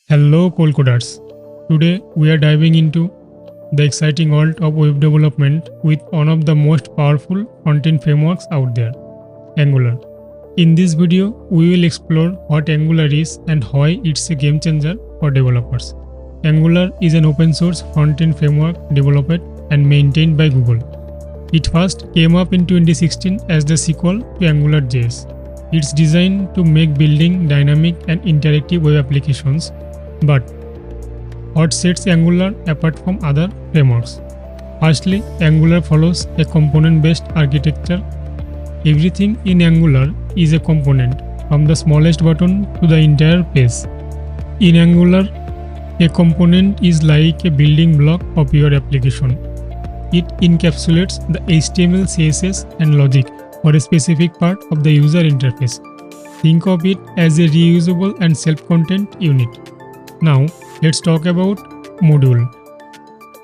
Hello Coders. Today we are diving into the exciting world of web development with one of the most powerful front-end frameworks out there, Angular. In this video, we will explore what Angular is and why it's a game changer for developers. Angular is an open source front-end framework developed and maintained by Google. It first came up in 2016 as the sequel to AngularJS. It's designed to make building dynamic and interactive web applications. But what sets Angular apart from other frameworks? Firstly, Angular follows a component-based architecture. Everything in Angular is a component, from the smallest button to the entire page. In Angular, a component is like a building block of your application. It encapsulates the HTML, CSS, and logic for a specific part of the user interface. Think of it as a reusable and self-contained unit. Now, let's talk about module.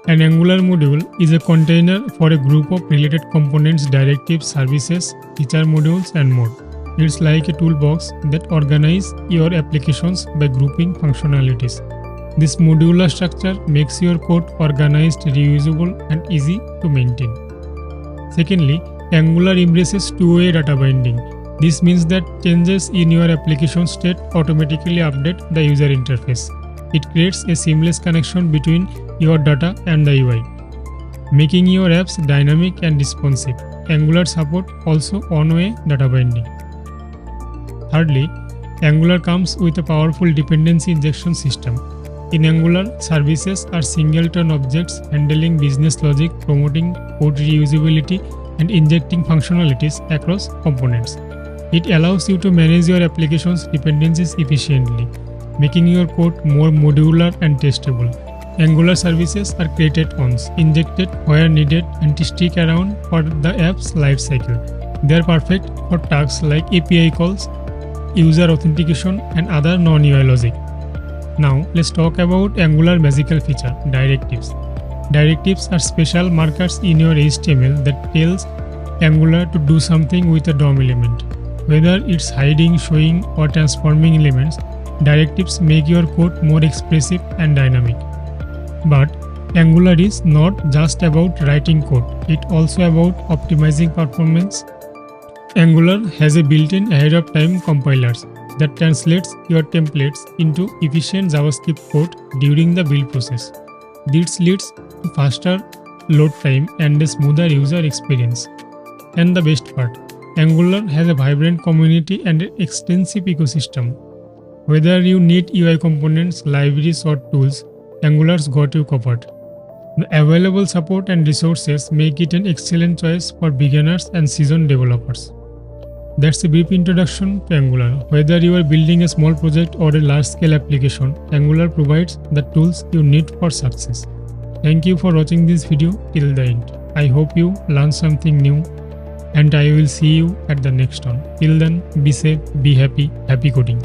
An Angular module is a container for a group of related components, directives, services, feature modules, and more. It's like a toolbox that organizes your applications by grouping functionalities. This modular structure makes your code organized, reusable, and easy to maintain. Secondly, Angular embraces two-way data binding. This means that changes in your application state automatically update the user interface. It creates a seamless connection between your data and the UI, making your apps dynamic and responsive. Angular supports also one-way data binding. Thirdly, Angular comes with a powerful dependency injection system. In Angular, services are singleton objects handling business logic, promoting code reusability, and injecting functionalities across components. It allows you to manage your application's dependencies efficiently, making your code more modular and testable. Angular services are created once, injected where needed, and stick around for the app's lifecycle. They are perfect for tasks like API calls, user authentication, and other non-UI logic. Now, let's talk about Angular magical feature, directives. Directives are special markers in your HTML that tells Angular to do something with a DOM element. Whether it's hiding, showing, or transforming elements, directives make your code more expressive and dynamic. But Angular is not just about writing code, it's also about optimizing performance. Angular has a built-in ahead-of-time compilers that translates your templates into efficient JavaScript code during the build process. This leads to faster load time and a smoother user experience. And the best part, Angular has a vibrant community and an extensive ecosystem. Whether you need UI components, libraries, or tools, Angular's got you covered. The available support and resources make it an excellent choice for beginners and seasoned developers. That's a brief introduction to Angular. Whether you are building a small project or a large-scale application, Angular provides the tools you need for success. Thank you for watching this video till the end. I hope you learned something new, and I will see you at the next one. Till then, be safe, be happy, happy coding.